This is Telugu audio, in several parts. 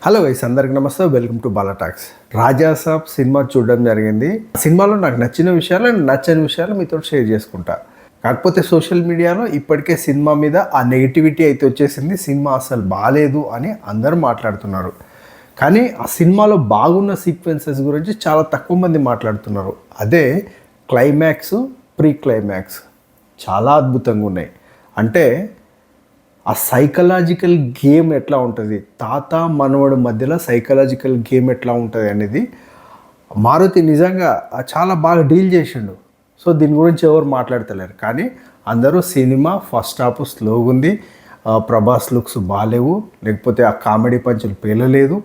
హలో గైస్, అందరికి నమస్తే. Welcome to Bala talks. Rajasaab cinema చూడడం జరిగింది. సినిమాలో నాకు నచ్చిన విషయాలు అండ్ నచ్చని విషయాలు మీతో షేర్ చేసుకుంటా. కాకపోతే సోషల్ మీడియాలో ఇప్పటికే సినిమా మీద ఆ నెగిటివిటీ అయితే వచ్చేసింది. సినిమా అసలు బాగాలేదు అని అందరూ మాట్లాడుతున్నారు. కానీ ఆ సినిమాలో బాగున్న సీక్వెన్సెస్ గురించి చాలా తక్కువ మంది మాట్లాడుతున్నారు. అదే క్లైమాక్స్, ప్రీ క్లైమాక్స్ చాలా అద్భుతంగా ఉన్నాయి. అంటే ఆ సైకలాజికల్ గేమ్ ఎట్లా ఉంటుంది, తాత మనవడు మధ్యలో సైకలాజికల్ గేమ్ ఎట్లా ఉంటుంది అనేది మారుతి నిజంగా చాలా బాగా డీల్ చేసిండు. సో దీని గురించి ఎవరు మాట్లాడతలేరు. కానీ అందరూ సినిమా ఫస్ట్ హాఫ్ స్లోగా ఉంది, ప్రభాస్ లుక్స్ బాగాలేవు, లేకపోతే ఆ కామెడీ పంచులు పేలలేదు,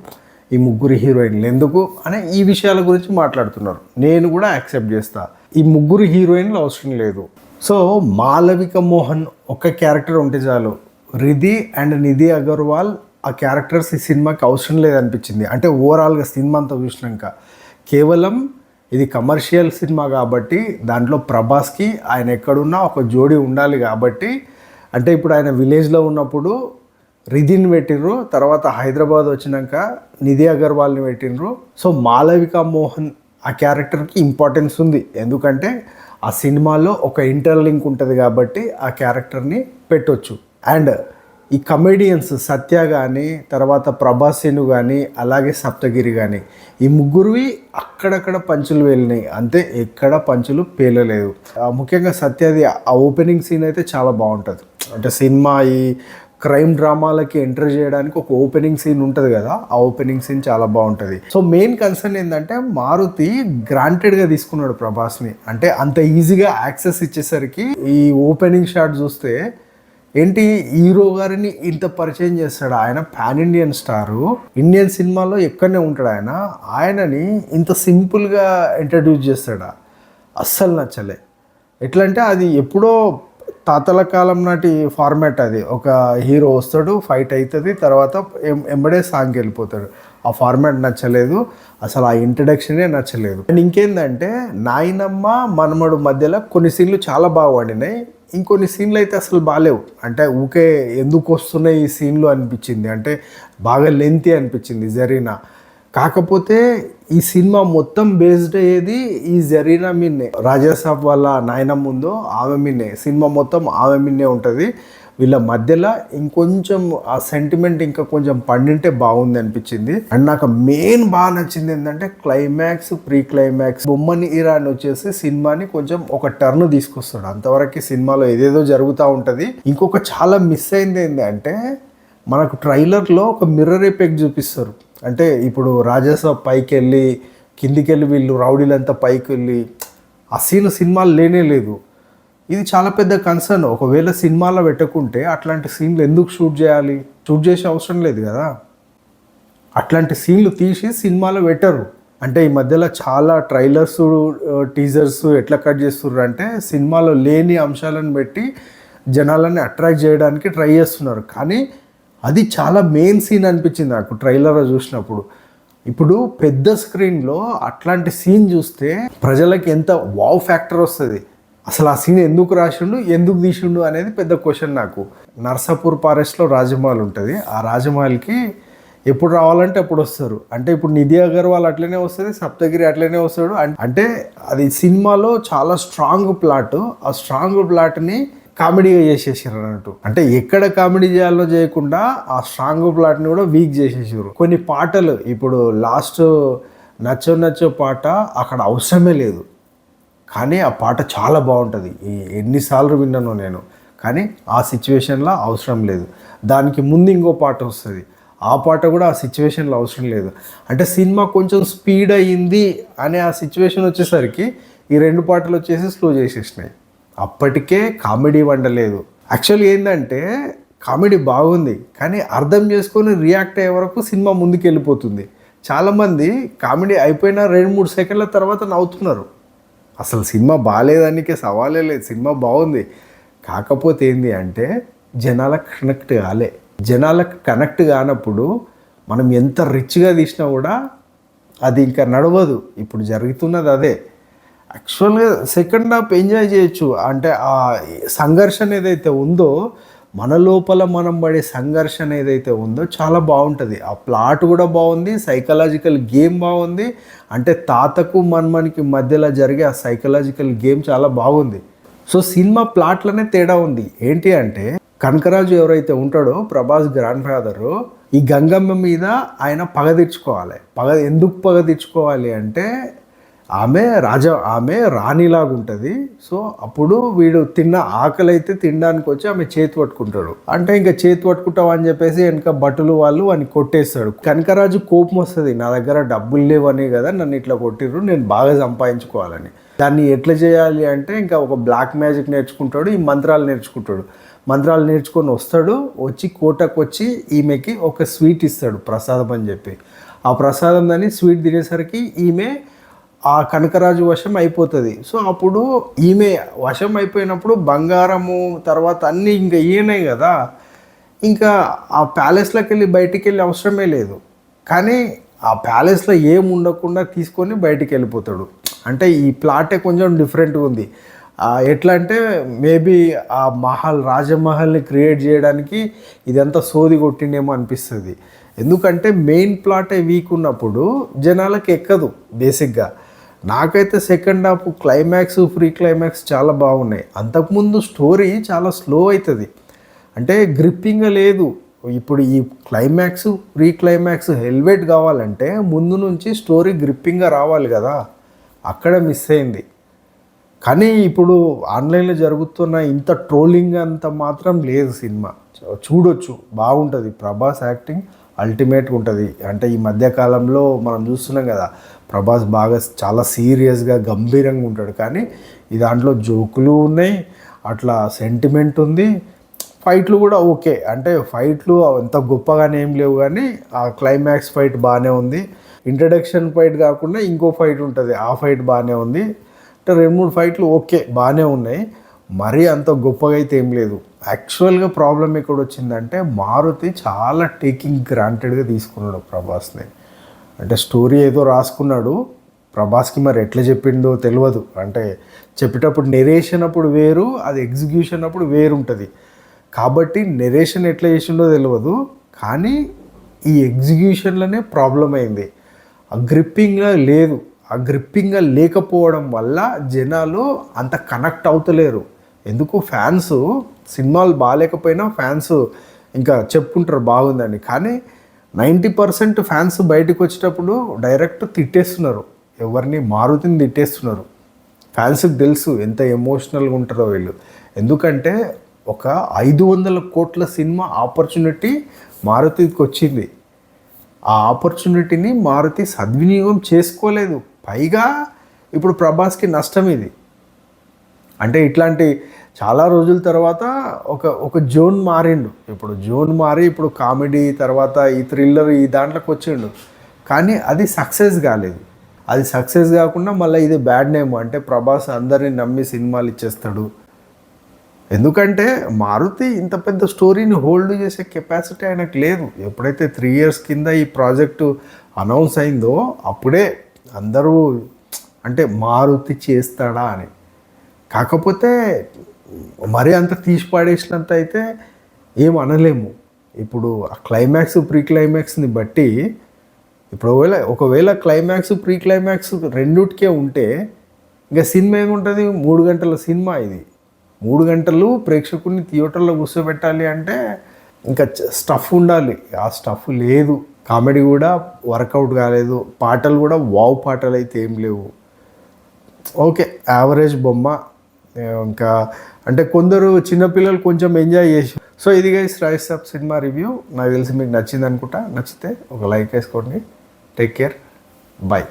ఈ ముగ్గురు హీరోయిన్లు ఎందుకు అనే ఈ విషయాల గురించి మాట్లాడుతున్నారు. నేను కూడా యాక్సెప్ట్ చేస్తా, ఈ ముగ్గురు హీరోయిన్లు అవసరం లేదు. సో మాలవిక మోహన్ ఒక క్యారెక్టర్ ఉంటే చాలు. రిధి అండ్ నిధి అగర్వాల్ ఆ క్యారెక్టర్స్ ఈ సినిమాకి అవసరం లేదనిపించింది. అంటే ఓవరాల్గా సినిమా అంతా చూసినాక కేవలం ఇది కమర్షియల్ సినిమా కాబట్టి దాంట్లో ప్రభాస్కి ఆయన ఎక్కడున్నా ఒక జోడీ ఉండాలి కాబట్టి, అంటే ఇప్పుడు ఆయన విలేజ్లో ఉన్నప్పుడు రిధిని పెట్టిండ్రు, తర్వాత హైదరాబాద్ వచ్చినాక నిధి అగర్వాల్ని పెట్టిండ్రు. సో మాలవిక మోహన్ ఆ క్యారెక్టర్కి ఇంపార్టెన్స్ ఉంది, ఎందుకంటే ఆ సినిమాలో ఒక ఇంటర్లింక్ ఉంటుంది కాబట్టి ఆ క్యారెక్టర్ని పెట్టొచ్చు. అండ్ ఈ కమెడియన్స్ సత్య కానీ, తర్వాత ప్రభాసేను కానీ, అలాగే సప్తగిరి కానీ, ఈ ముగ్గురువి అక్కడక్కడ పంచులు వెళ్ళినాయి, అంతే, ఎక్కడ పంచులు పేలలేదు. ముఖ్యంగా సత్యది ఆ ఓపెనింగ్ సీన్ అయితే చాలా బాగుంటుంది. అంటే సినిమా ఈ క్రైమ్ డ్రామాలకి ఎంటర్ చేయడానికి ఒక ఓపెనింగ్ సీన్ ఉంటుంది కదా, ఆ ఓపెనింగ్ సీన్ చాలా బాగుంటుంది. సో మెయిన్ కన్సర్న్ ఏంటంటే మారుతి గ్రాంటెడ్గా తీసుకున్నాడు ప్రభాస్ని. అంటే అంత ఈజీగా యాక్సెస్ ఇచ్చేసరికి ఈ ఓపెనింగ్ షాట్ చూస్తే ఏంటి, హీరో గారిని ఇంత పరిచయం చేస్తాడు. ఆయన పాన్ ఇండియన్ స్టారు, ఇండియన్ సినిమాలో ఎక్కడనే ఉంటాడు. ఆయనని ఇంత సింపుల్గా ఇంట్రడ్యూస్ చేస్తాడా, అస్సలు నచ్చలే. ఎట్లా అంటే అది ఎప్పుడో తాతల కాలం నాటి ఫార్మాట్. అది ఒక హీరో వస్తాడు, ఫైట్ అవుతుంది, తర్వాత ఎంబడే సాంగ్కి వెళ్ళిపోతాడు. ఆ ఫార్మాట్ నచ్చలేదు అసలు, ఆ ఇంట్రడక్షనే నచ్చలేదు. అండ్ ఇంకేందంటే నాయనమ్మ మనమడు మధ్యలో కొన్ని సీన్లు చాలా బాగా వాడినాయి, ఇంకొన్ని సీన్లు అయితే అసలు బాగాలేవు. అంటే ఊకే ఎందుకు వస్తున్నాయి ఈ సీన్లు అనిపించింది, అంటే బాగా లెంతీ అనిపించింది జరీనా. కాకపోతే ఈ సినిమా మొత్తం బేస్డ్ అయ్యేది ఈ జరీనా మీన్నే. రాజాసాబ్ వాళ్ళ నాయనమ్మ ఉందో ఆమె మీన్నే, సినిమా మొత్తం ఆమె మీన్నే ఉంటుంది. వీళ్ళ మధ్యలో ఇంకొంచెం ఆ సెంటిమెంట్ ఇంకా కొంచెం పండింటే బాగుంది అనిపించింది. అండ్ నాకు మెయిన్ బాగా నచ్చింది ఏంటంటే క్లైమాక్స్, ప్రీ క్లైమాక్స్. బొమ్మని ఇరాన్ వచ్చేసి సినిమాని కొంచెం ఒక టర్న్ తీసుకొస్తాడు. అంతవరకు సినిమాలో ఏదేదో జరుగుతూ ఉంటుంది. ఇంకొక చాలా మిస్ అయింది ఏంటంటే మనకు ట్రైలర్లో ఒక మిర్రర్ ఎఫెక్ట్ చూపిస్తారు. అంటే ఇప్పుడు రాజాసాబ్ పైకి వెళ్ళి కిందికి వెళ్ళి వీళ్ళు రౌడీలంతా పైకి వెళ్ళి ఆ సీన్ సినిమాలు లేనే లేదు. ఇది చాలా పెద్ద కన్సర్న్. ఒకవేళ సినిమాలో పెట్టకుంటే అట్లాంటి సీన్లు ఎందుకు షూట్ చేయాలి, షూట్ చేసే అవసరం లేదు కదా. అట్లాంటి సీన్లు తీసి సినిమాలో పెట్టరు. అంటే ఈ మధ్యలో చాలా ట్రైలర్స్, టీజర్స్ ఎట్లా కట్ చేస్తుర్రు అంటే సినిమాలో లేని అంశాలను పెట్టి జనాలని అట్రాక్ట్ చేయడానికి ట్రై చేస్తున్నారు. కానీ అది చాలా మెయిన్ సీన్ అనిపించింది నాకు ట్రైలర్ చూసినప్పుడు. ఇప్పుడు పెద్ద స్క్రీన్లో అట్లాంటి సీన్ చూస్తే ప్రజలకి ఎంత వావ్ ఫ్యాక్టర్ వస్తుంది. అసలు ఆ సీన్ ఎందుకు రాసిండు, ఎందుకు తీసిండు అనేది పెద్ద క్వశ్చన్ నాకు. నర్సాపూర్ ఫారెస్ట్లో రాజమహల్ ఉంటుంది. ఆ రాజమహల్కి ఎప్పుడు రావాలంటే అప్పుడు వస్తారు. అంటే ఇప్పుడు నిధి అగర్వాల్ అట్లనే వస్తుంది, సప్తగిరి అట్లనే వస్తాడు. అంటే అది సినిమాలో చాలా స్ట్రాంగ్ ప్లాట్. ఆ స్ట్రాంగ్ ప్లాట్ని కామెడీగా చేసేసారు అన్నట్టు. అంటే ఎక్కడ కామెడీ చేయాలో చేయకుండా ఆ స్ట్రాంగ్ ప్లాట్ని కూడా వీక్ చేసేసారు. కొన్ని పాటలు ఇప్పుడు లాస్ట్ నచ్చో నచ్చో పాట అక్కడ అవసరమే లేదు, కానీ ఆ పాట చాలా బాగుంటుంది. ఎన్నిసార్లు విన్నానో నేను, కానీ ఆ సిచ్యువేషన్లో అవసరం లేదు. దానికి ముందు ఇంకో పాట వస్తుంది, ఆ పాట కూడా ఆ సిచ్యువేషన్లో అవసరం లేదు. అంటే సినిమా కొంచెం స్పీడ్ అయ్యింది అనే ఆ సిచ్యువేషన్ వచ్చేసరికి ఈ రెండు పాటలు వచ్చేసి స్లో చేసేసినాయి. అప్పటికే కామెడీ వండలేదు. యాక్చువల్గా ఏంటంటే కామెడీ బాగుంది, కానీ అర్థం చేసుకొని రియాక్ట్ అయ్యే వరకు సినిమా ముందుకు వెళ్ళిపోతుంది. చాలామంది కామెడీ అయిపోయిన 2-3 సెకండ్ల తర్వాత నవ్వుతున్నారు. అసలు సినిమా బాగాలేదానికే సవాలే లేదు, సినిమా బాగుంది. కాకపోతే ఏంటి అంటే జనాలకు కనెక్ట్ కాలే. జనాలకు కనెక్ట్ కానప్పుడు మనం ఎంత రిచ్గా తీసినా కూడా అది ఇంకా నడవదు. ఇప్పుడు జరుగుతున్నది అదే. యాక్చువల్గా సెకండ్ హాఫ్ ఎంజాయ్ చేయొచ్చు. అంటే ఆ సంఘర్షణ ఏదైతే ఉందో మన లోపల మనం పడే సంఘర్షణ ఏదైతే ఉందో చాలా బాగుంటుంది. ఆ ప్లాట్ కూడా బాగుంది, సైకలాజికల్ గేమ్ బాగుంది. అంటే తాతకు మన్మనికి మధ్యలో జరిగే ఆ సైకలాజికల్ గేమ్ చాలా బాగుంది. సో సినిమా ప్లాట్లోనే తేడా ఉంది. ఏంటి అంటే కనకరాజు ఎవరైతే ఉంటాడో ప్రభాస్ గ్రాండ్ ఫాదరు, ఈ గంగమ్మ మీద ఆయన పగ తెచ్చుకోవాలి. ఎందుకు పగ తెచ్చుకోవాలి అంటే ఆమె రాణిలాగా ఉంటుంది. సో అప్పుడు వీడు తిన్న ఆకలి అయితే తినడానికి వచ్చి ఆమె చేతి పట్టుకుంటాడు. అంటే ఇంకా చేతి పట్టుకుంటావు అని చెప్పేసి వెనక భటులు వాళ్ళు వాడిని కొట్టేస్తాడు. కనకరాజు కోపం వస్తుంది, నా దగ్గర డబ్బులు లేవని కదా నన్ను ఇట్లా కొట్టిర్రు, నేను బాగా సంపాదించుకోవాలని. దాన్ని ఎట్లా చేయాలి అంటే ఇంకా ఒక బ్లాక్ మ్యాజిక్ నేర్చుకుంటాడు, ఈ మంత్రాలు నేర్చుకుంటాడు. మంత్రాలు నేర్చుకొని వస్తాడు, వచ్చి కోటకు వచ్చి ఈమెకి ఒక స్వీట్ ఇస్తాడు ప్రసాదం అని చెప్పి. ఆ ప్రసాదం దాన్ని స్వీట్ తినేసరికి ఈమె ఆ కనకరాజు వశం అయిపోతుంది. సో అప్పుడు ఈమె వశం అయిపోయినప్పుడు బంగారము తర్వాత అన్నీ ఇంకా ఈయనే కదా, ఇంకా ఆ ప్యాలెస్లోకి వెళ్ళి బయటికి వెళ్ళి అవసరమే లేదు. కానీ ఆ ప్యాలెస్లో ఏం ఉండకుండా తీసుకొని బయటికి వెళ్ళిపోతాడు. అంటే ఈ ప్లాటే కొంచెం డిఫరెంట్గా ఉంది. ఎట్లా అంటే మేబీ ఆ రాజమహల్ని క్రియేట్ చేయడానికి ఇదంతా సోది కొట్టిండేమో అనిపిస్తుంది. ఎందుకంటే మెయిన్ ప్లాటే వీక్ ఉన్నప్పుడు జనాలకు ఎక్కదు బేసిక్గా. నాకైతే second half climax pre climax చాలా బాగున్నాయి. అంతకుముందు స్టోరీ చాలా స్లో అవుతుంది, అంటే గ్రిప్పింగ్గా లేదు. ఇప్పుడు ఈ క్లైమాక్స్ ప్రీ క్లైమాక్స్ హెల్వెట్ కావాలంటే ముందు నుంచి స్టోరీ గ్రిప్పింగ్గా రావాలి కదా, అక్కడ మిస్ అయింది. కానీ ఇప్పుడు ఆన్లైన్లో జరుగుతున్న ఇంత ట్రోలింగ్ అంత మాత్రం లేదు. సినిమా చూడొచ్చు, బాగుంటుంది. ప్రభాస్ యాక్టింగ్ అల్టిమేట్గా ఉంటుంది. అంటే ఈ మధ్యకాలంలో మనం చూస్తున్నాం కదా, ప్రభాస్ బాగా చాలా సీరియస్గా గంభీరంగా ఉంటాడు. కానీ ఈ దాంట్లో జోకులు ఉన్నాయి, అట్లా సెంటిమెంట్ ఉంది, ఫైట్లు కూడా ఓకే. అంటే ఫైట్లు అంత గొప్పగానే ఏం లేవు, కానీ ఆ క్లైమాక్స్ ఫైట్ బాగానే ఉంది. ఇంట్రడక్షన్ ఫైట్ కాకుండా ఇంకో ఫైట్ ఉంటుంది, ఆ ఫైట్ బాగానే ఉంది. అంటే 2-3 ఫైట్లు ఓకే బాగానే ఉన్నాయి, మరీ అంత గొప్పగా అయితే ఏం లేదు. యాక్చువల్గా ప్రాబ్లం ఎక్కడ వచ్చిందంటే మారుతి చాలా టేకింగ్ గ్రాంటెడ్గా తీసుకున్నాడు ప్రభాస్ని. అంటే స్టోరీ ఏదో రాసుకున్నాడు, ప్రభాస్కి మరి ఎట్లా చెప్పిండో తెలియదు. అంటే చెప్పేటప్పుడు నెరేషన్ అప్పుడు వేరు, అది ఎగ్జిక్యూషన్ అప్పుడు వేరు ఉంటుంది. కాబట్టి నెరేషన్ ఎట్లా చేసిండో తెలియదు, కానీ ఈ ఎగ్జిక్యూషన్లోనే ప్రాబ్లం అయింది. ఆ గ్రిప్పింగ్గా లేదు. ఆ గ్రిప్పింగ్గా లేకపోవడం వల్ల జనాలు అంత కనెక్ట్ అవుతలేరు. ఎందుకు ఫ్యాన్స్ సినిమాలు బాగాలేకపోయినా ఫ్యాన్స్ ఇంకా చెప్పుకుంటారు బాగుందని. కానీ 90% ఫ్యాన్స్ బయటకు వచ్చేటప్పుడు డైరెక్ట్ తిట్టేస్తున్నారు, ఎవరిని మారుతిని తిట్టేస్తున్నారు. ఫ్యాన్స్కి తెలుసు ఎంత ఎమోషనల్గా ఉంటారో వీళ్ళు. ఎందుకంటే ఒక 500 కోట్ల సినిమా ఆపర్చునిటీ మారుతికి వచ్చింది. ఆ ఆపర్చునిటీని మారుతి సద్వినియోగం చేసుకోలేదు. పైగా ఇప్పుడు ప్రభాస్కి నష్టం ఇది. అంటే ఇట్లాంటి చాలా రోజుల తర్వాత ఒక జోన్ మారిండు. ఇప్పుడు జోన్ మారి ఇప్పుడు కామెడీ తర్వాత ఈ థ్రిల్లర్ ఈ దాంట్లోకి వచ్చిండు. కానీ అది సక్సెస్ కాలేదు. అది సక్సెస్ కాకుండా మళ్ళీ ఇది బ్యాడ్ నేమ్. అంటే ప్రభాస్ అందరిని నమ్మి సినిమాలు ఇచ్చేస్తాడు. ఎందుకంటే మారుతి ఇంత పెద్ద స్టోరీని హోల్డ్ చేసే కెపాసిటీ ఆయనకు లేదు. ఎప్పుడైతే 3 years కింద ఈ ప్రాజెక్టు అనౌన్స్ అయిందో అప్పుడే అందరూ అంటే మారుతి చేస్తాడా అని. కాకపోతే మరీ అంత తీసి పాడేసినంత అయితే ఏం అనలేము. ఇప్పుడు ఆ క్లైమాక్స్ ప్రీ క్లైమాక్స్ని బట్టి ఇప్పుడు ఒకవేళ క్లైమాక్స్ ప్రీ క్లైమాక్స్ రెండుటికే ఉంటే ఇంకా సినిమా ఏముంటుంది? 3 గంటల సినిమా ఇది. 3 గంటలు ప్రేక్షకుడిని థియేటర్లో కూర్చోబెట్టాలి అంటే ఇంకా స్టఫ్ ఉండాలి. ఆ స్టఫ్ లేదు. కామెడీ కూడా వర్కౌట్ కాలేదు. పాటలు కూడా వావ్ పాటలు అయితే ఏం లేవు. ఓకే, యావరేజ్ బొమ్మ. ఇంకా అంటే కొందరు చిన్నపిల్లలు కొంచెం ఎంజాయ్ చేసి. సో ఇది guys rise up cinema review. నాకు తెలిసి మీకు నచ్చింది అనుకుంటా. నచ్చితే ఒక లైక్ వేసుకోండి. Take care, bye.